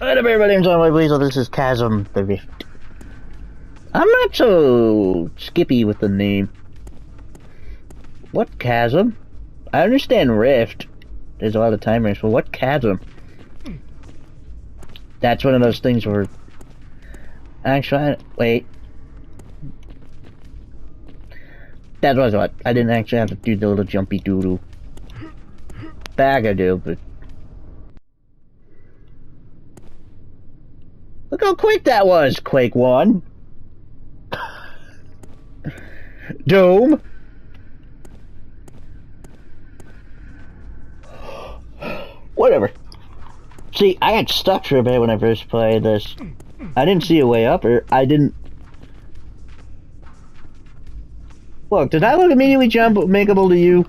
Alright, everybody, I'm John White Weasel. This is Chasm the Rift. I'm not so skippy with the name. What chasm? I understand Rift. There's a lot of timers, but what chasm? That's one of those things where... Actually, wait. That was what. I didn't actually have to do the little jumpy doodle. Bag I do, but... Look how quick that was, Quake 1. Doom. Whatever. See, I got stuck for a bit when I first played this. I didn't see a way up, or I didn't... Look, did I look immediately jump makeable to you?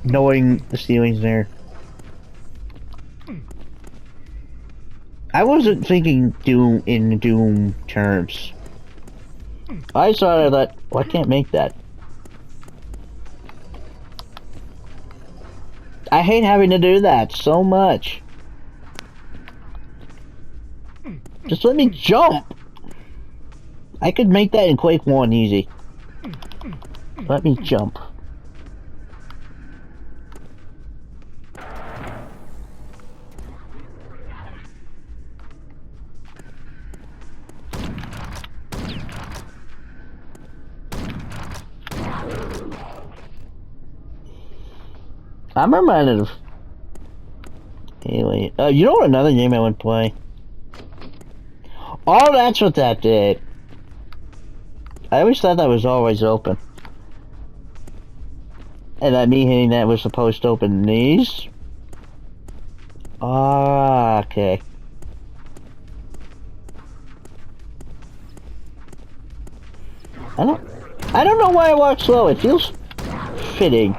Knowing the ceiling's there. I wasn't thinking Doom in Doom terms. I saw it, I thought, well, I can't make that. I hate having to do that so much. Just let me jump! I could make that in Quake 1 easy. Let me jump. I'm reminded of... Anyway, you know what another game I would play? Oh, that's what that did. I always thought that was always open. And that me hitting that was supposed to open these? Ah, okay. I don't know why I walk slow. It feels fitting.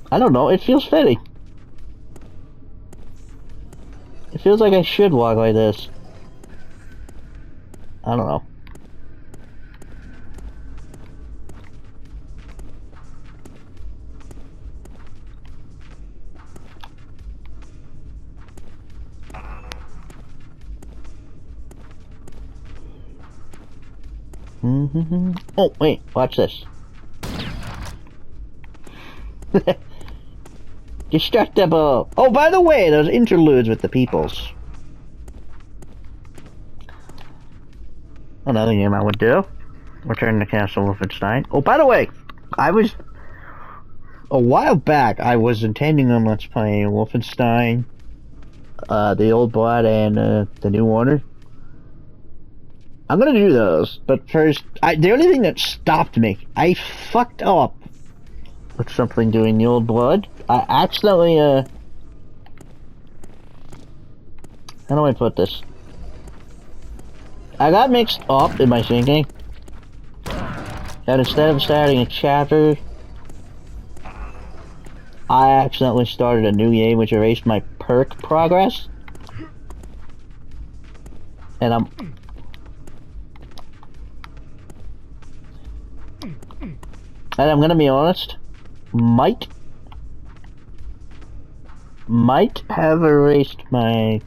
I don't know, it feels fitting. It feels like I should walk like this. I don't know. Oh, wait, watch this. Destructible. Oh, by the way, those interludes with the peoples. Another game I would do. Return to Castle Wolfenstein. Oh, by the way, a while back, I was intending on let's play Wolfenstein, the Old Blood, and the New Order. I'm gonna do those, but first, the only thing that stopped me, I fucked up with something doing the Old Blood. I accidentally, how do I put this? I got mixed up in my thinking. And instead of starting a chapter, I accidentally started a new game which erased my perk progress. And I'm gonna be honest, might have erased my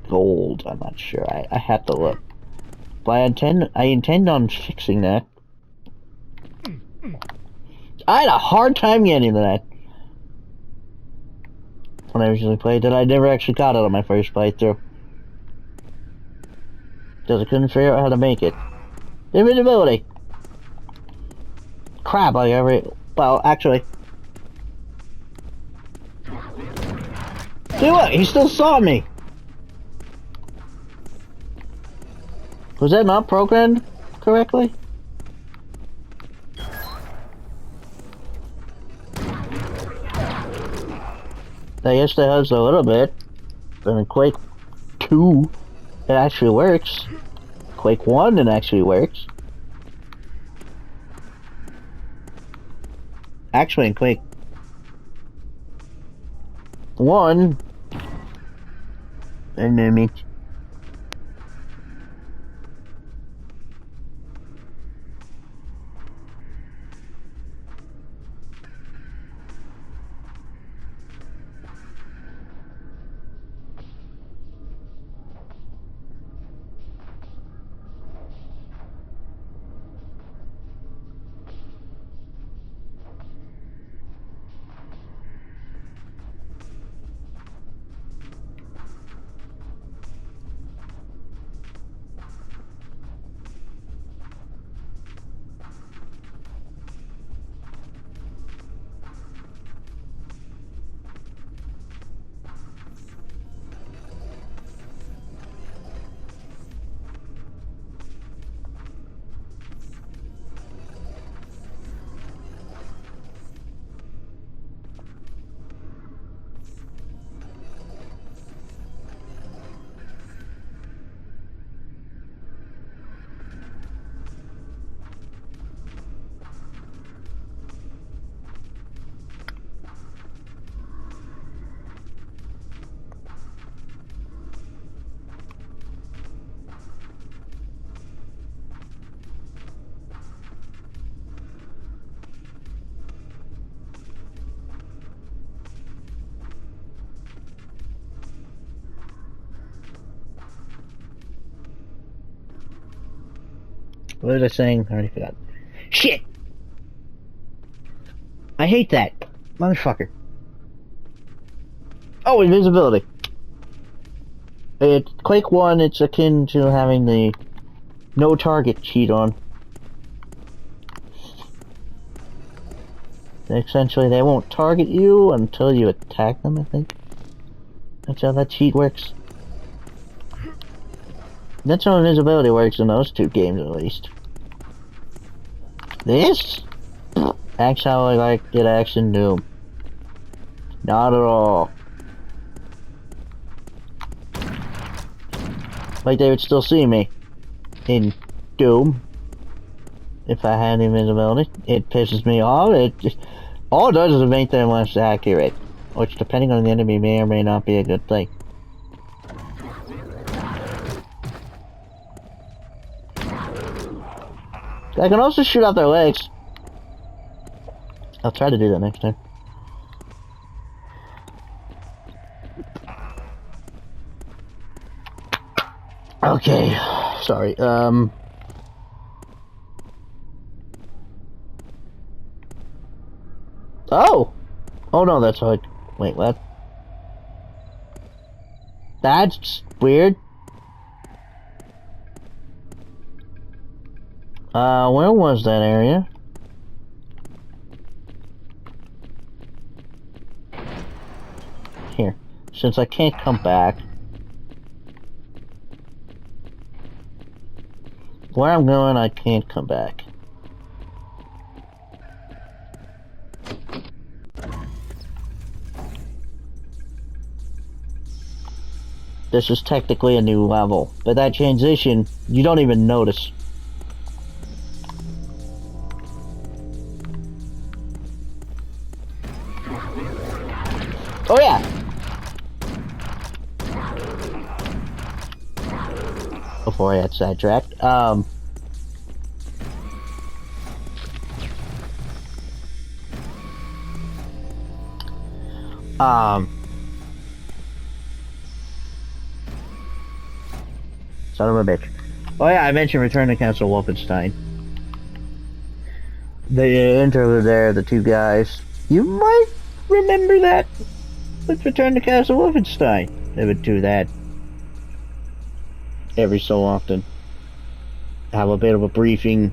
gold. I'm not sure. I have to look. But I intend on fixing that. I had a hard time getting to that when I originally played it. I never actually got it on my first playthrough. Because I couldn't figure out how to make it. Invisibility! Crap, well, actually. See what? He still saw me! Was that not programmed correctly? I guess that helps a little bit. But in Quake 2, it actually works. Quake 1, it actually works. Actually, in Quake 1, enemy. What was I saying? I already forgot. Shit! I hate that. Motherfucker. Oh, invisibility. Quake 1, it's akin to having the no target cheat on. Essentially, they won't target you until you attack them, I think. That's how that cheat works. That's how invisibility works in those two games, at least. This? That's how I like it action Doom. Not at all. Like they would still see me in Doom if I had invisibility. It pisses me off. All it does is make them less accurate, which depending on the enemy may or may not be a good thing. I can also shoot out their legs. I'll try to do that next time. Okay, sorry, Oh! Oh no, that's how wait, what? That's weird. Where was that area? Here. Since I can't come back. Where I'm going, I can't come back. This is technically a new level, but that transition, you don't even notice. Oh yeah! Before I got sidetracked, son of a bitch. Oh yeah, I mentioned Return to Castle Wolfenstein. The intro there, the two guys. You might remember that with Return to Castle Wolfenstein. They would do that every so often. Have a bit of a briefing.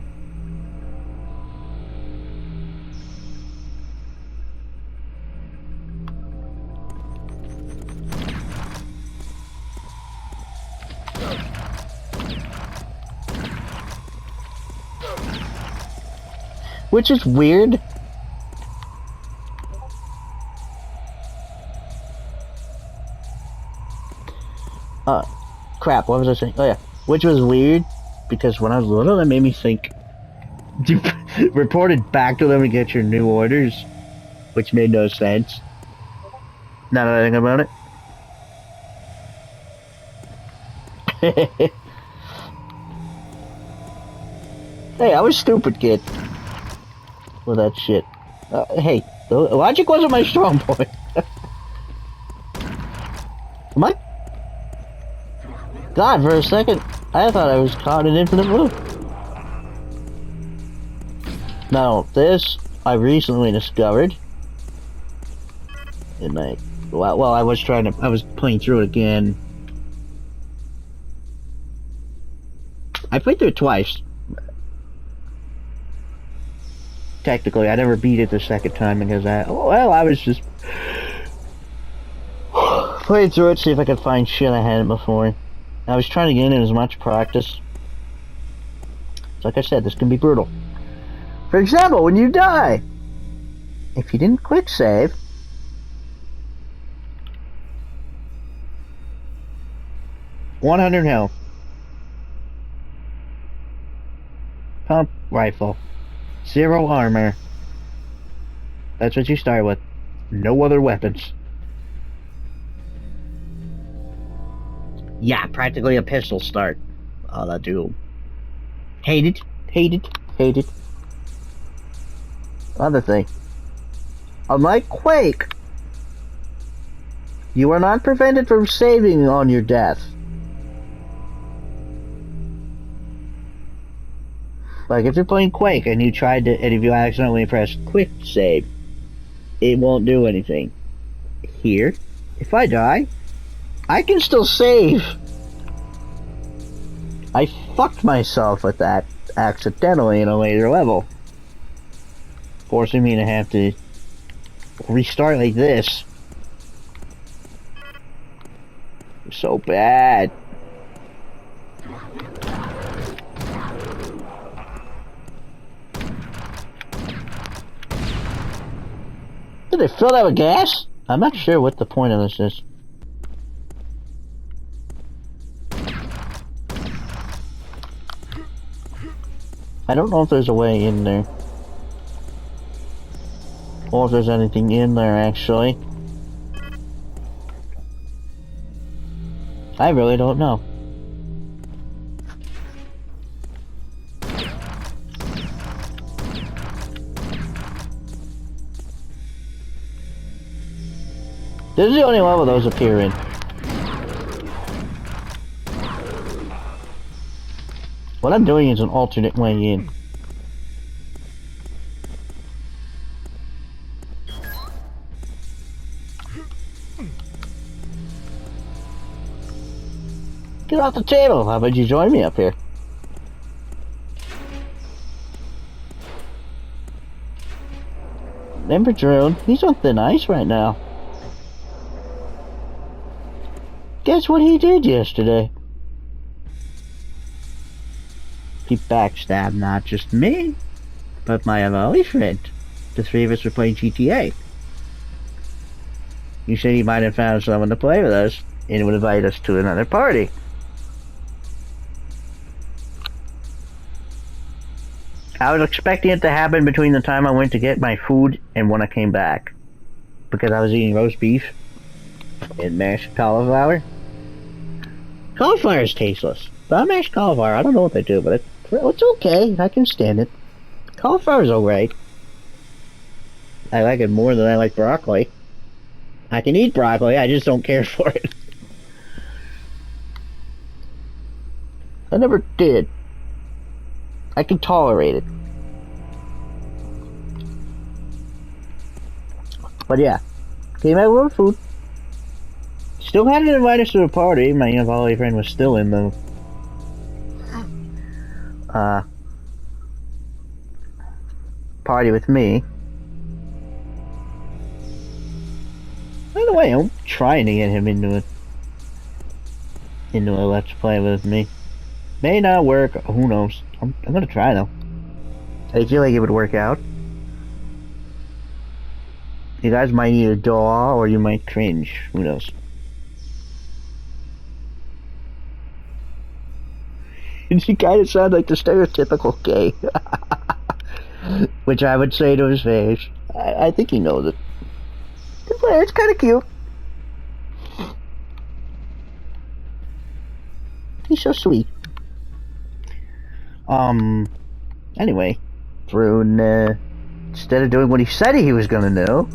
Which is weird. Crap, what was I saying? Oh yeah, which was weird, because when I was little, that made me think, you reported back to them and get your new orders, which made no sense. Now that I think about it. Hey, I was stupid, kid. With that shit. Hey, logic wasn't my strong point. Am I? God, for a second, I thought I was caught in infinite loop. Now, this I recently discovered. In my, well, I was playing through it again. I played through it twice. Technically, I never beat it the second time because I was just playing through it, see if I could find shit I hadn't before. I was trying to get in as much practice. So like I said, this can be brutal. For example, when you die, if you didn't quick save, .100 health. Pump rifle. 0 armor. That's what you start with. No other weapons. Yeah, practically a pistol start. Oh, that dude. Hate it. Hate it. Hate it. Other thing. Unlike Quake, you are not prevented from saving on your death. Like, if you're playing Quake and you tried to, and if you accidentally press quick save, it won't do anything. Here, if I die, I can still save. I fucked myself with that accidentally in a later level, forcing me to have to restart like this. So bad. Did they fill that with gas? I'm not sure what the point of this is. I don't know if there's a way in there. Or if there's anything in there, actually. I really don't know. This is the only level those appear in. What I'm doing is an alternate way in. Get off the table! How about you join me up here? Remember Drone? He's on thin ice right now. Guess what he did yesterday? He backstabbed not just me, but my other friend. The three of us were playing GTA. You said he might have found someone to play with us, and would invite us to another party. I was expecting it to happen between the time I went to get my food and when I came back. Because I was eating roast beef and mashed cauliflower. Cauliflower is tasteless. But mashed cauliflower, I don't know what they do, but it's okay. I can stand it. Cauliflower's alright. I like it more than I like broccoli. I can eat broccoli, I just don't care for it. I never did. I can tolerate it. But yeah, came out with food. Still hadn't invited us to a party. My volley friend was still in the party with me. By the way, I'm trying to get him into a let's play with me. May not work. Who knows? I'm gonna try though. I feel like it would work out. You guys might either daw or you might cringe. Who knows? He kind of sounds like the stereotypical gay. Which I would say to his face. I think he knows it. It's kind of cute. He's so sweet. Anyway, Vroon, instead of doing what he said he was gonna do,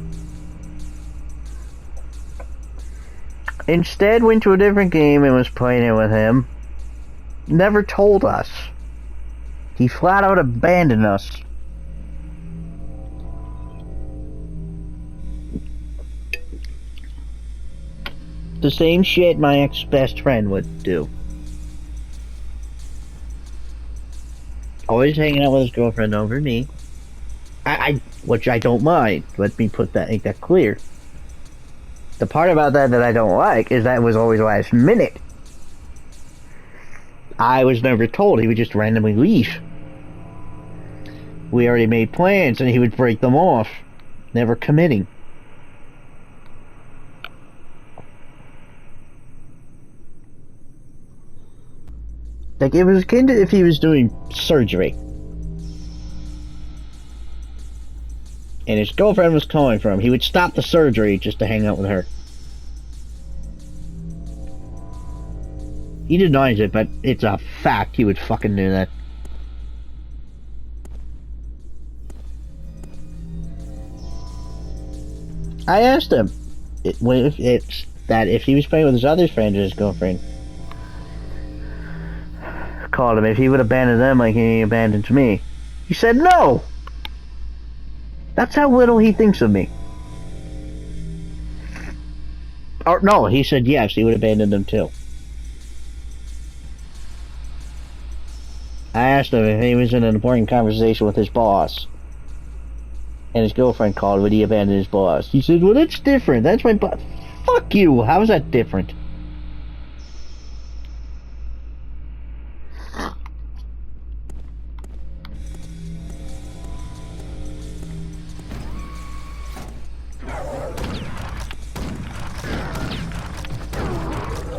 instead went to a different game and was playing it with him. Never told us. He flat out abandoned us. The same shit my ex-best friend would do. Always hanging out with his girlfriend over me. Which I don't mind. Let me make that clear. The part about that I don't like is that it was always last minute. I was never told. He would just randomly leave. We already made plans and he would break them off. Never committing. Like, it was akin to if he was doing surgery. And his girlfriend was calling for him. He would stop the surgery just to hang out with her. He denies it, but it's a fact he would fucking do that. I asked him if he was playing with his other friend and his girlfriend. called him if he would abandon them like he abandoned me. He said no! That's how little he thinks of me. Or no, he said yes, he would abandon them too. I asked him if he was in an important conversation with his boss. And his girlfriend called, would he abandon his boss? He said, well, that's different. That's my boss. Fuck you. How is that different?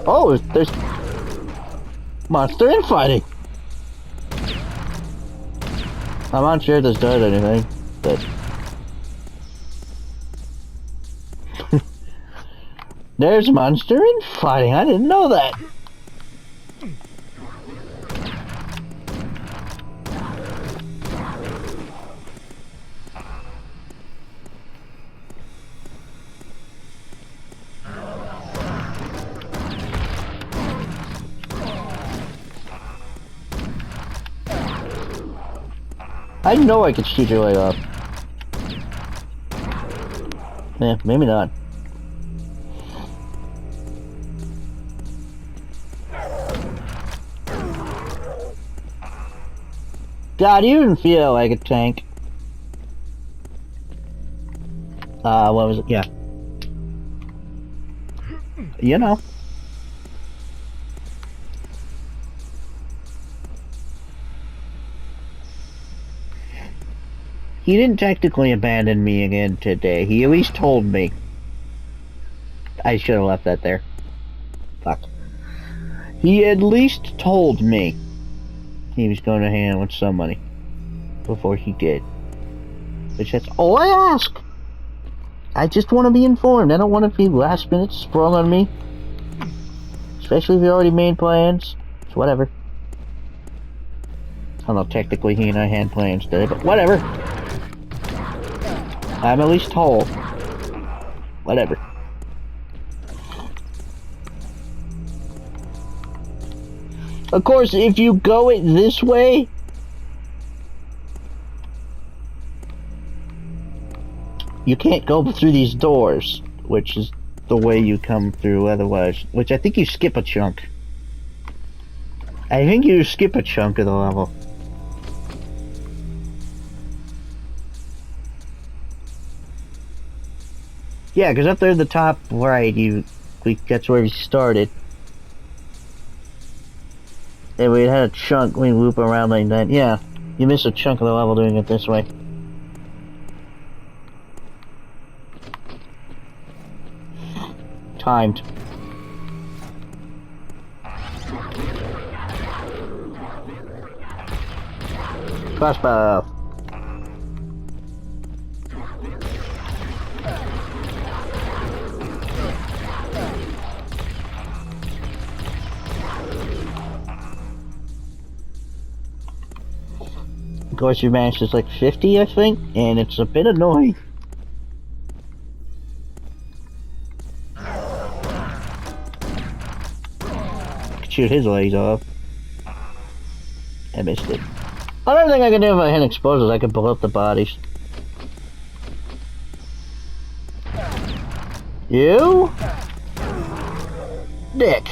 Oh, there's monster infighting. I'm not sure if this does anything, but there's monster infighting. I didn't know that. I know I could shoot your leg off. Yeah, maybe not. God, you didn't feel like a tank. What was it? Yeah. You know. He didn't technically abandon me again today. He at least told me. I should have left that there. Fuck. He at least told me he was going to hang out with somebody before he did. Which that's all I ask. I just want to be informed. I don't want to be last minute sprung on me. Especially if you already made plans. It's whatever. I don't know, technically he and I had plans today, but whatever. I'm at least told. Whatever. Of course, if you go it this way, you can't go through these doors, which is the way you come through otherwise. Which I think you skip a chunk. I think you skip a chunk of the level. Yeah, because up there at the top right, that's where we started. And we had a chunk, we loop around like that. Yeah, you miss a chunk of the level doing it this way. Timed. Crossbow. Of course, your match is like 50, I think, and it's a bit annoying. Could shoot his legs off. I missed it. Another thing I can do if I hit explosives, I can blow up the bodies. You? Dick.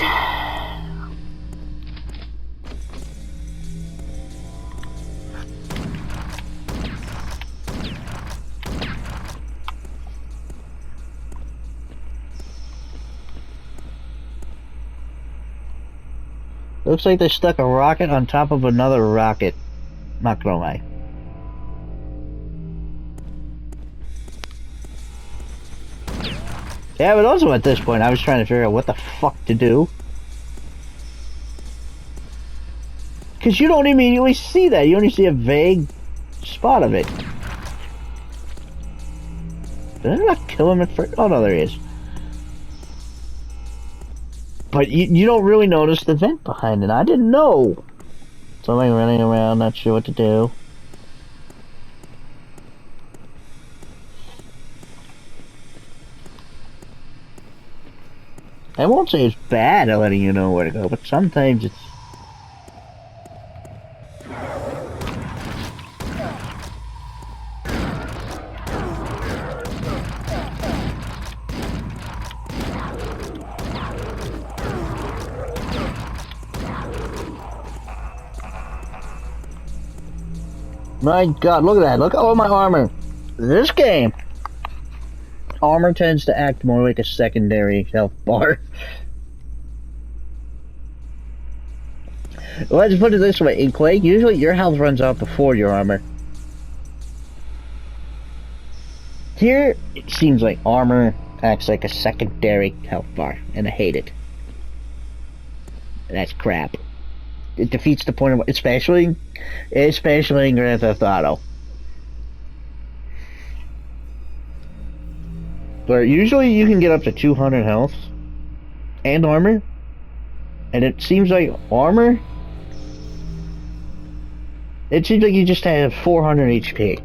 Looks like they stuck a rocket on top of another rocket. Not gonna lie. Yeah, but also at this point, I was trying to figure out what the fuck to do. Because you don't immediately see that. You only see a vague spot of it. Did I not kill him at first? Oh, no, there he is. But you don't really notice the vent behind it. I didn't know. So I'm running around, not sure what to do. I won't say it's bad at letting you know where to go, but sometimes it's My god, look at that. Look at all my armor. This game, armor tends to act more like a secondary health bar. Let's put it this way. In Quake, usually your health runs out before your armor. Here, it seems like armor acts like a secondary health bar, and I hate it. That's crap. It defeats the point of, especially in Grand Theft Auto. But usually you can get up to 200 health and armor, and it seems like armor, it seems like you just have 400 HP.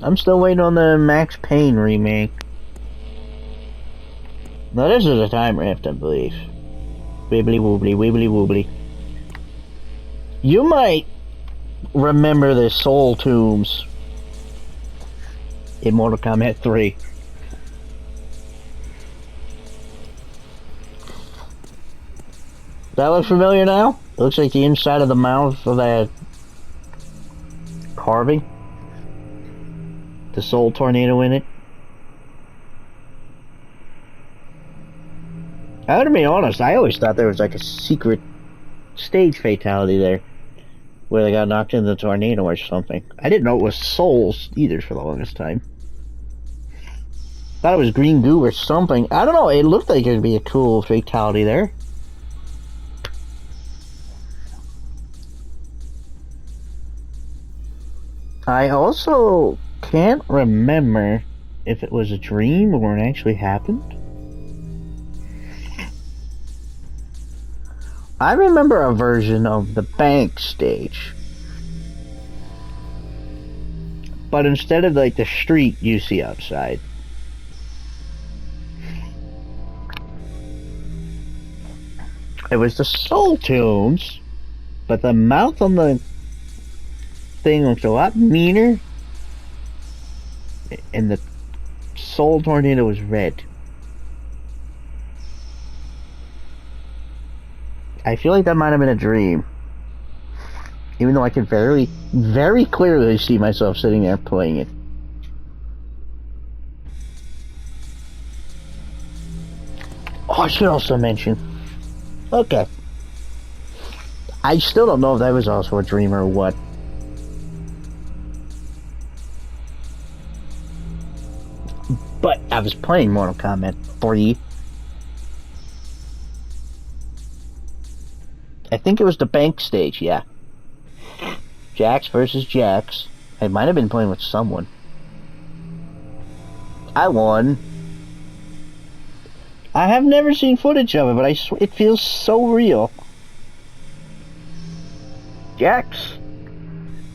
I'm still waiting on the Max Payne remake. Now this is a time rift, I believe. Wibbly wobbly, wibbly wobbly. You might remember the soul tombs in Mortal Kombat 3. That look familiar now? It looks like the inside of the mouth of that carving. The soul tornado in it. I gotta be honest, I always thought there was like a secret stage fatality there, where they got knocked into the tornado or something. I didn't know it was souls either for the longest time. Thought it was green goo or something. I don't know, it looked like it'd be a cool fatality there. I also can't remember if it was a dream or it actually happened. I remember a version of the bank stage, but instead of like the street you see outside, it was the soul tombs, but the mouth on the thing looks a lot meaner, and the soul tornado was red. I feel like that might have been a dream, even though I could very clearly see myself sitting there playing it. Oh, I should also mention, okay, I still don't know if that was also a dream or what. But I was playing Mortal Kombat 3. I think it was the bank stage, yeah. Jax versus Jax. I might have been playing with someone. I won. I have never seen footage of it, but it feels so real. Jax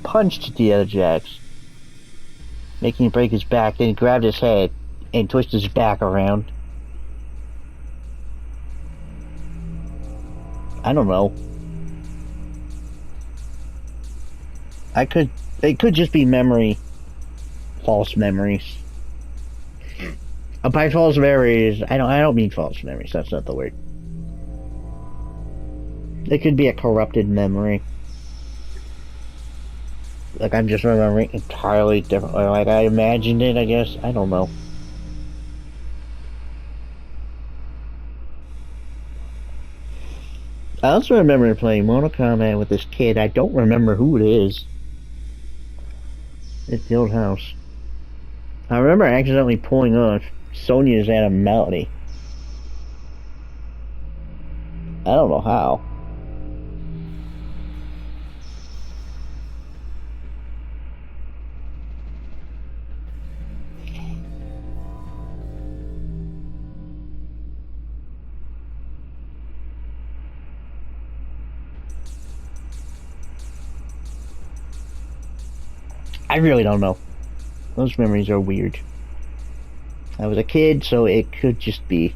punched the other Jax, making him break his back. Then he grabbed his head and twisted his back around. I don't know. It could just be memory. False memories. By false memories, I don't mean false memories, that's not the word. It could be a corrupted memory. Like I'm just remembering entirely differently, like I imagined it, I guess. I don't know. I also remember playing Mortal Kombat with this kid. I don't remember who it is. It's the old house. I remember accidentally pulling off Sonya's animality. I don't know how. I really don't know. Those memories are weird. I was a kid, so it could just be.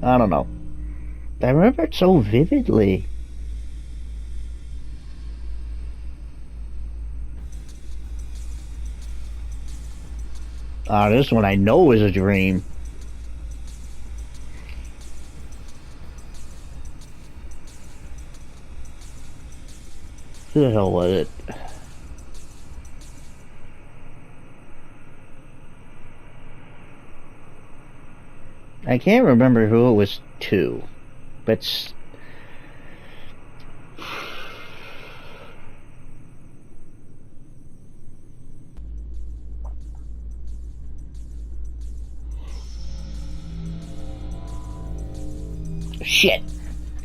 I don't know. I remember it so vividly. This one I know is a dream. Who the hell was it? I can't remember who it was to, but shit.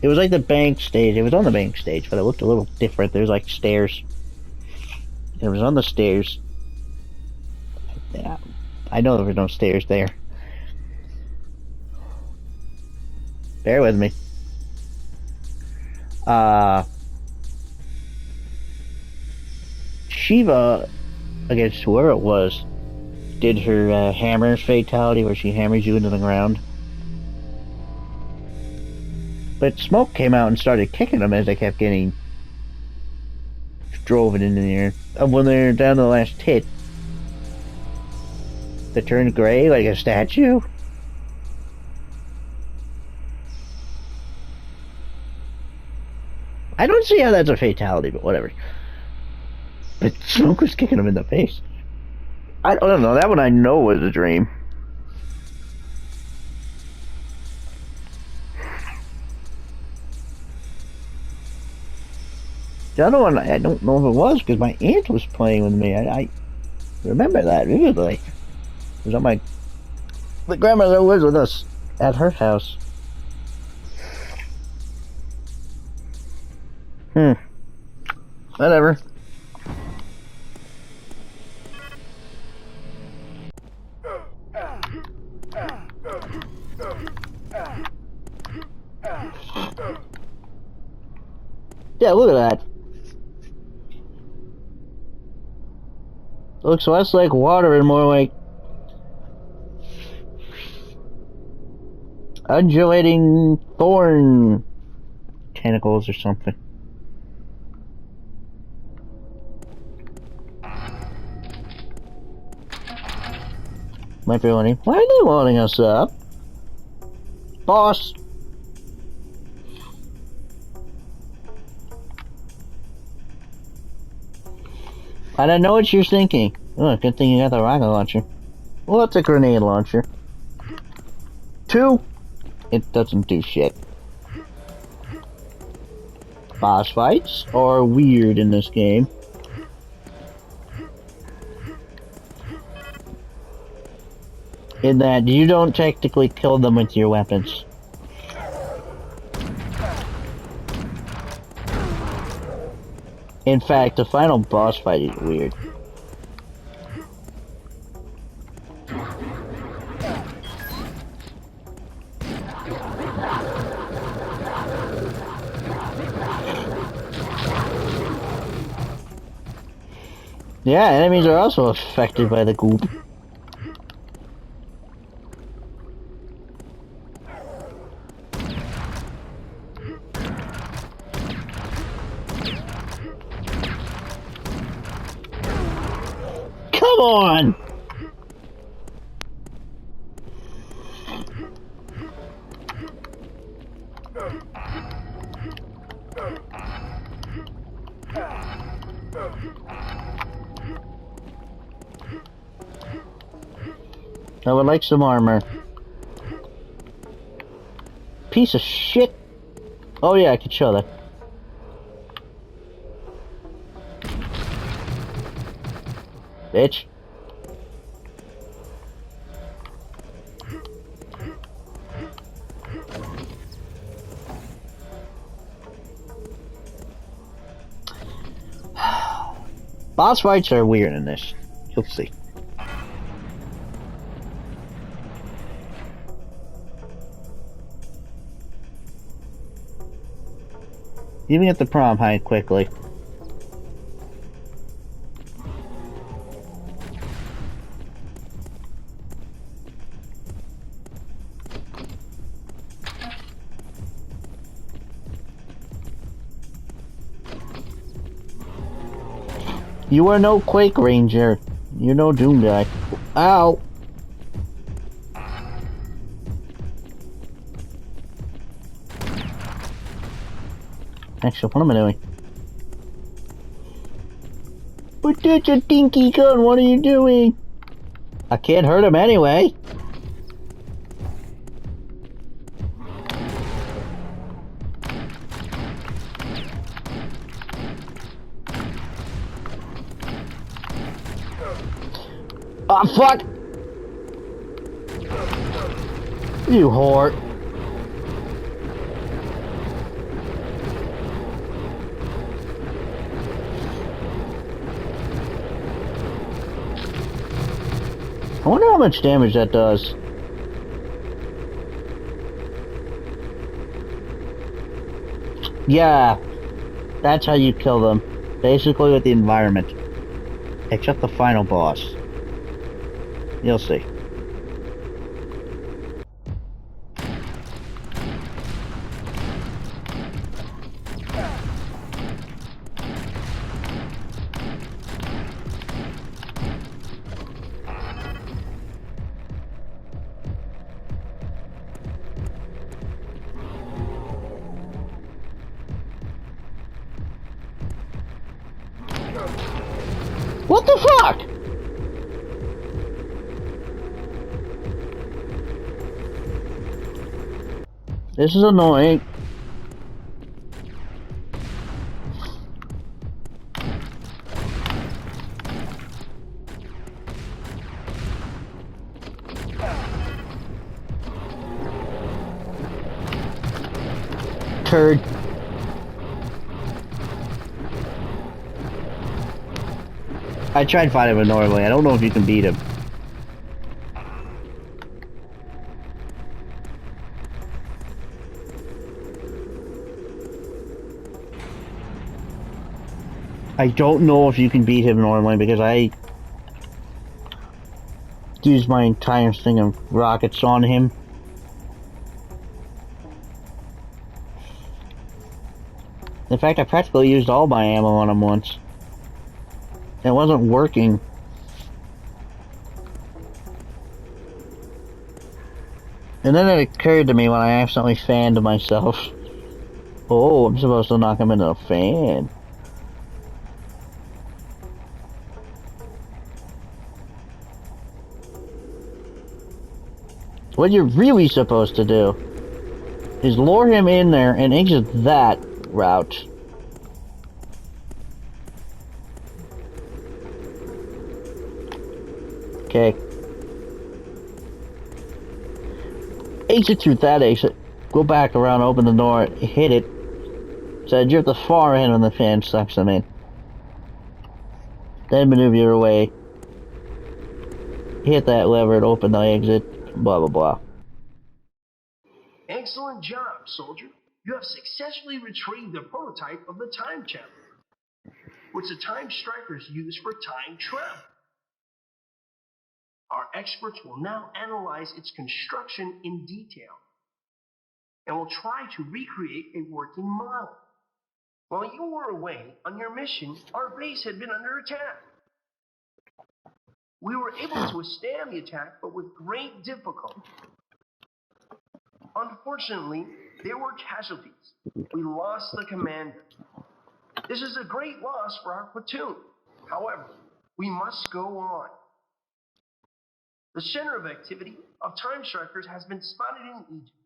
It was like the bank stage. It was on the bank stage, but it looked a little different. There's like stairs. It was on the stairs. Yeah, I know there were no stairs there. Bear with me. Shiva, against whoever it was, did her hammer fatality where she hammers you into the ground. But Smoke came out and started kicking them as they kept getting driven into the air. And when they're down to the last hit, they turned gray like a statue. I don't see how that's a fatality, but whatever. But Smoke was kicking him in the face. I don't know, that one I know was a dream. The other one, I don't know if it was, because my aunt was playing with me. I remember that vividly. It was on the grandmother was with us at her house. Whatever. Yeah, look at that. Looks less like water and more like undulating thorn tentacles or something. Might be wondering, why are they loading us up? Boss! I don't know what you're thinking. Oh, good thing you got the rocket launcher. Well, it's a grenade launcher. 2, it doesn't do shit. Boss fights are weird in this game. In that you don't technically kill them with your weapons. In fact, the final boss fight is weird. Yeah, enemies are also affected by the goop. Come on! I would like some armor. Piece of shit. Oh yeah, I could show that. Bitch. Boss fights are weird in this. You'll see. Even at the prom hide quickly. You are no Quake Ranger. You're no Doom guy. Ow! Actually, what am I doing? But that's a dinky gun, what are you doing? I can't hurt him anyway. Oh, fuck! You whore. I wonder how much damage that does. Yeah, that's how you kill them. Basically with the environment. Except the final boss. You'll see. What the fuck? This is annoying. Turd. I tried fighting him normally. I don't know if you can beat him. I don't know if you can beat him normally because I used my entire thing of rockets on him. In fact, I practically used all my ammo on him once. It wasn't working. And then it occurred to me when I accidentally fanned myself. Oh, I'm supposed to knock him into a fan. What you're really supposed to do is lure him in there and exit that route. Okay. Exit through that exit. Go back around, open the door, hit it. So you're at the far end when the fan sucks them in. Then maneuver your way. Hit that lever and open the exit. Blah blah blah. Excellent job, soldier. You have successfully retrieved the prototype of the time chamber, which the time strikers use for time travel. Our experts will now analyze its construction in detail and will try to recreate a working model. While you were away on your mission, our base had been under attack. We were able to withstand the attack, but with great difficulty. Unfortunately, there were casualties. We lost the commander. This is a great loss for our platoon. However, we must go on. The center of activity of time strikers has been spotted in Egypt.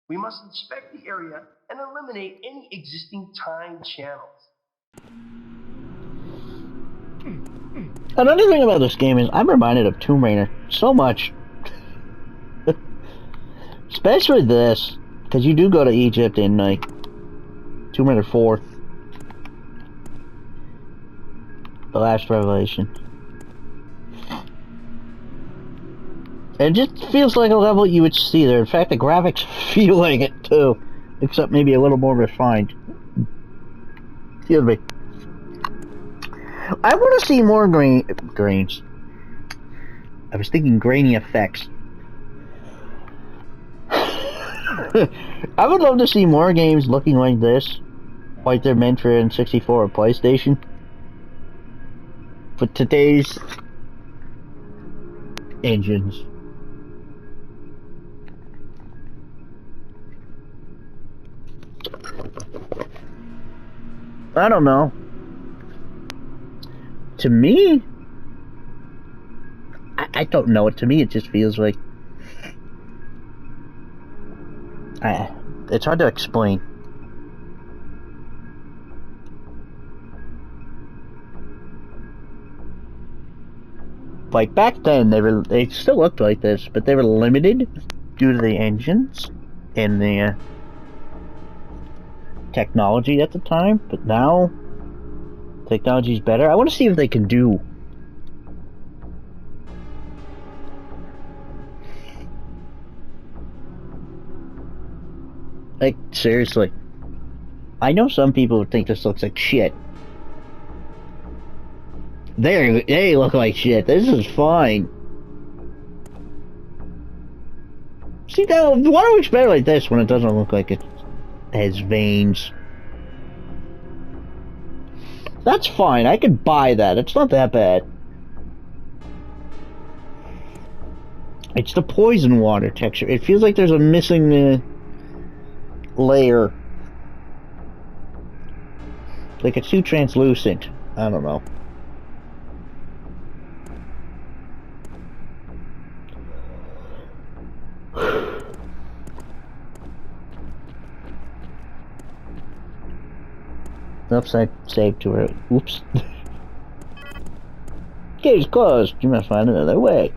We must inspect the area and eliminate any existing time channels. Another thing about this game is I'm reminded of Tomb Raider so much. Especially this, because you do go to Egypt in like Tomb Raider 4. The Last Revelation. It just feels like a level you would see there. In fact, the graphics feel like it too, except maybe a little more refined. Excuse me. I want to see more grains. I was thinking grainy effects. I would love to see more games looking like this, like they're meant for N64 or PlayStation. for today's engines. I don't know. To me, I don't know. To me, it just feels like it's hard to explain. Like back then, they still looked like this, but they were limited due to the engines and the technology at the time. But now, technology's better. I want to see if they can do. Like, seriously. I know some people would think this looks like shit. They look like shit. This is fine. See, now, why do we expect it like this when it doesn't look like it has veins? That's fine. I can buy that. It's not that bad. It's the poison water texture. It feels like there's a missing layer. Like it's too translucent. I don't know. Oops, I saved to her. Oops. Gate's closed. You must find another way.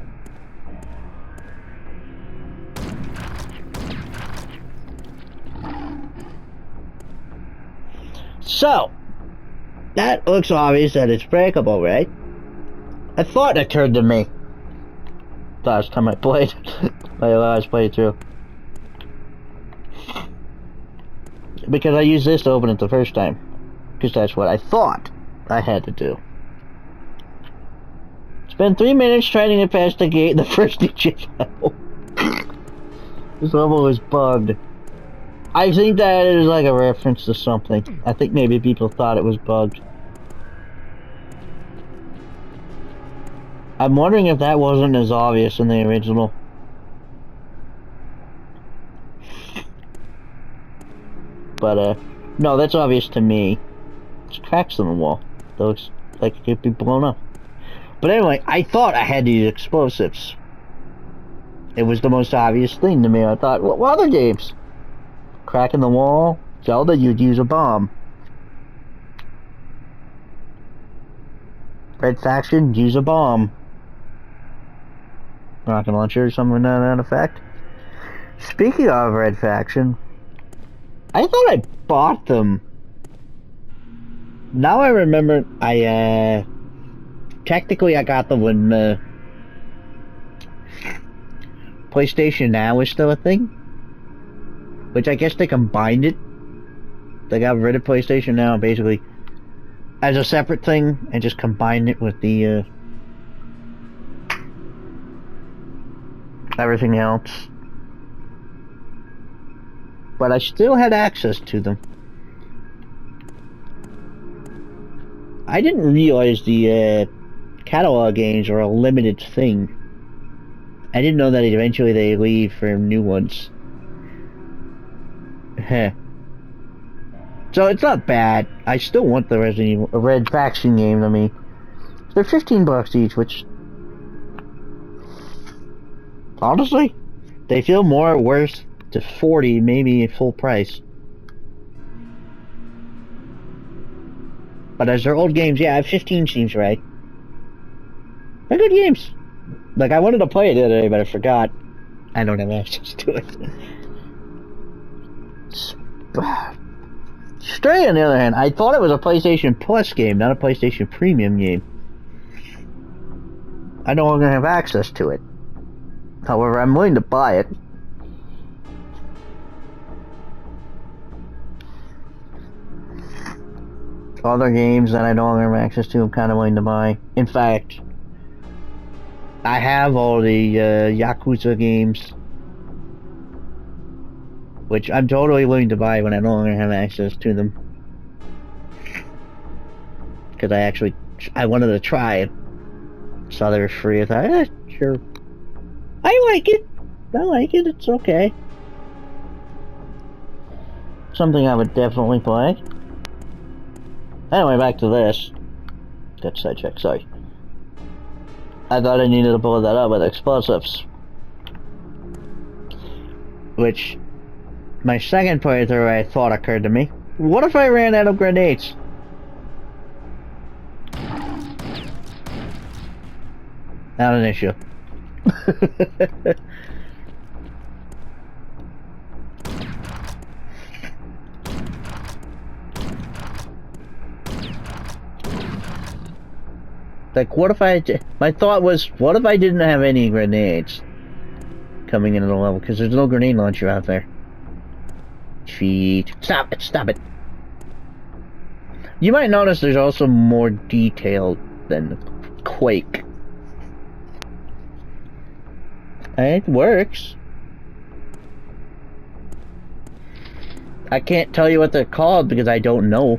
So, that looks obvious that it's breakable, right? I thought it occurred to me last time I played. My last playthrough. Because I used this to open it the first time. Because that's what I thought I had to do. Spend 3 minutes trying to get past the gate in the first digit level. This level is bugged. I think that is like a reference to something. I think maybe people thought it was bugged. I'm wondering if that wasn't as obvious in the original. But, no, that's obvious to me. There's cracks in the wall. Looks like it could be blown up. But anyway, I thought I had to use explosives. It was the most obvious thing to me. I thought, what other games? Crack in the wall? Zelda, you'd use a bomb. Red Faction, use a bomb. Rocket launcher or something to that effect. Speaking of Red Faction, I thought I bought them. Now I remember, technically I got them when PlayStation Now was still a thing. Which I guess they combined it. They got rid of PlayStation Now basically as a separate thing and just combined it with the everything else. But I still had access to them. I didn't realize the catalog games are a limited thing. I didn't know that eventually they leave for new ones. Heh. So it's not bad. I still want the Resident Evil Red Faction games. I mean, they're $15 each, which honestly, they feel more worth to $40, maybe full price. But as they're old games, yeah, 15 seems right. They're good games. Like, I wanted to play it the other day, but I forgot. I don't have access to it. Stray, on the other hand, I thought it was a PlayStation Plus game, not a PlayStation Premium game. I no longer have access to it. However, I'm willing to buy it. Other games that I no longer have access to, I'm kind of willing to buy. In fact, I have all the Yakuza games, which I'm totally willing to buy when I no longer have access to them. Because I actually I wanted to try it. Saw they were free. I thought, sure. I like it. I like it. It's okay. Something I would definitely play. Anyway, back to this. Got sidetracked, sorry. I thought I needed to blow that up with explosives. Which, my second playthrough, I thought occurred to me. What if I ran out of grenades? Not an issue. Like, what if my thought was, what if I didn't have any grenades coming into the level? Because there's no grenade launcher out there. Cheat. Stop it, stop it. You might notice there's also more detail than Quake. It works. I can't tell you what they're called because I don't know.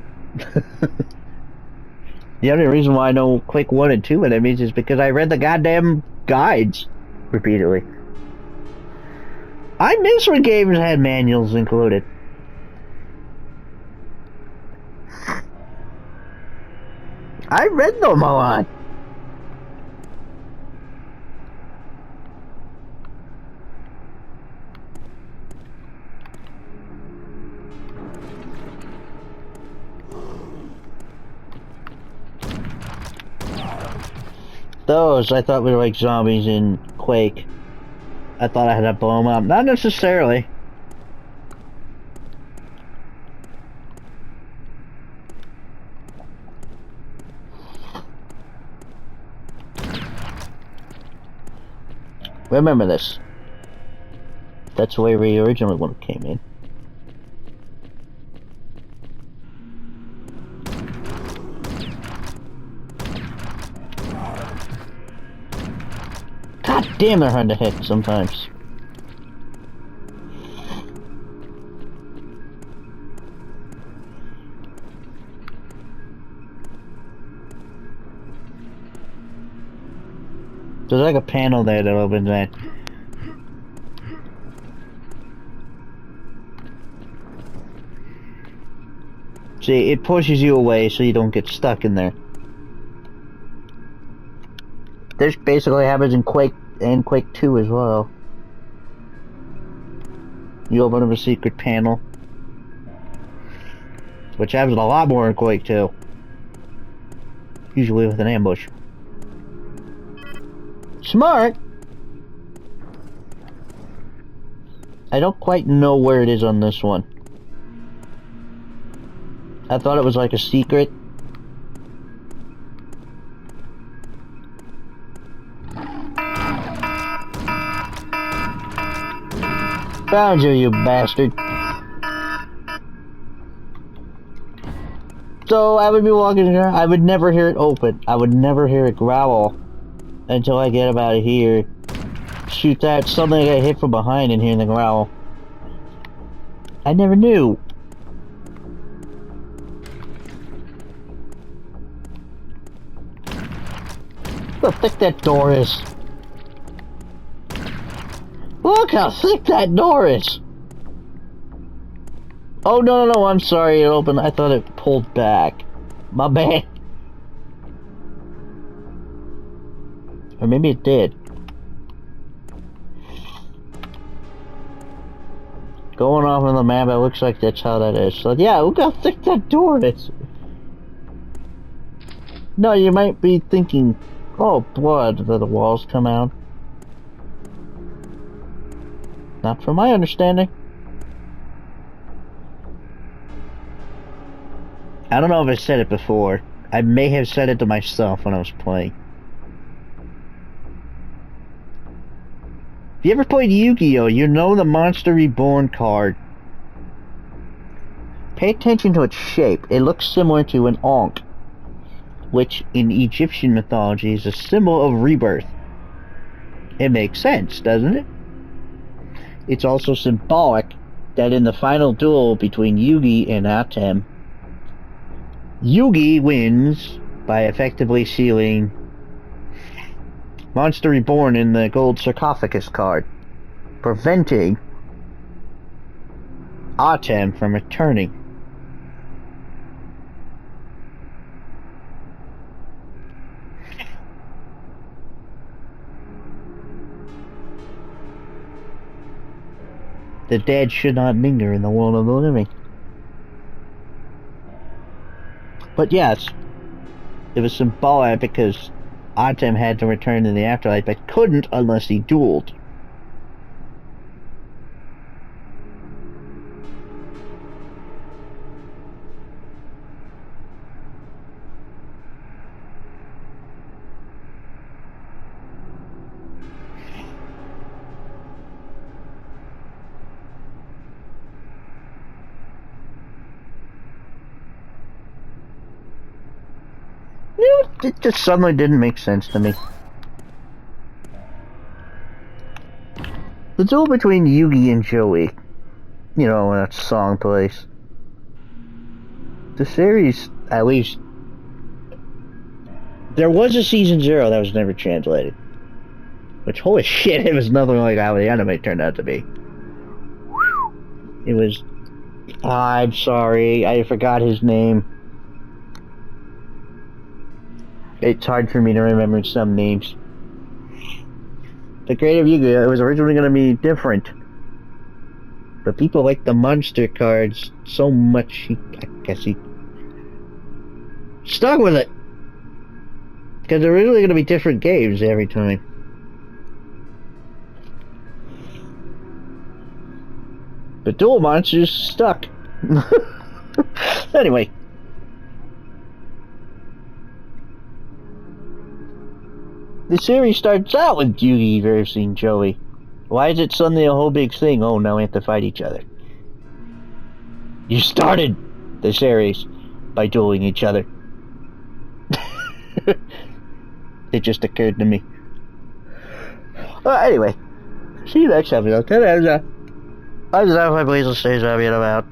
The only reason why I know Quake 1 and 2 enemies is because I read the goddamn guides repeatedly. I miss when games had manuals included. I read them a lot. Those I thought were like zombies in Quake. I thought I had to blow them up. Not necessarily. Remember this. That's the way we originally when it came in. God damn, they're hard to hit sometimes. There's like a panel there that opens that. See, it pushes you away so you don't get stuck in there. This basically happens in Quake and Quake 2 as well. You open up a secret panel. Which happens a lot more in Quake 2. Usually with an ambush. Smart! I don't quite know where it is on this one. I thought it was like a secret. Found you, you bastard. So I would be walking here, I would never hear it open. I would never hear it growl until I get about here. Shoot that, suddenly I get hit from behind and hear the growl. I never knew. Look how thick that door is. Look how thick that door is! Oh, no, I'm sorry, it opened. I thought it pulled back. My bad. Or maybe it did. Going off on the map, it looks like that's how that is. So, yeah, look how thick that door is. No, you might be thinking, oh, blood, that the walls come out. Not from my understanding. I don't know if I said it before. I may have said it to myself when I was playing. If you ever played Yu-Gi-Oh, you know the Monster Reborn card. Pay attention to its shape. It looks similar to an Ankh, which in Egyptian mythology is a symbol of rebirth. It makes sense, doesn't it? It's also symbolic that in the final duel between Yugi and Atem, Yugi wins by effectively sealing Monster Reborn in the gold sarcophagus card, preventing Artem from returning. The dead should not linger in the world of the living. But yes, it was symbolic because Artem had to return in the afterlife, but couldn't unless he dueled. You know, it just suddenly didn't make sense to me. The duel between Yugi and Joey, you know, when that song plays. The series, at least, there was a season 0 that was never translated. Which, holy shit, it was nothing like how the anime turned out to be. It was... I'm sorry, I forgot his name. It's hard for me to remember some names. The creator of Yu-Gi-Oh! It was originally going to be different. But people like the monster cards so much, I guess he stuck with it. Because they're originally going to be different games every time. But Duel Monsters stuck. Anyway. The series starts out with Yugi versing Joey. Why is it suddenly a whole big thing? Oh, now we have to fight each other. You started the series by dueling each other. It just occurred to me. Anyway, see you next episode. That is my Blazel Stays I'll be about.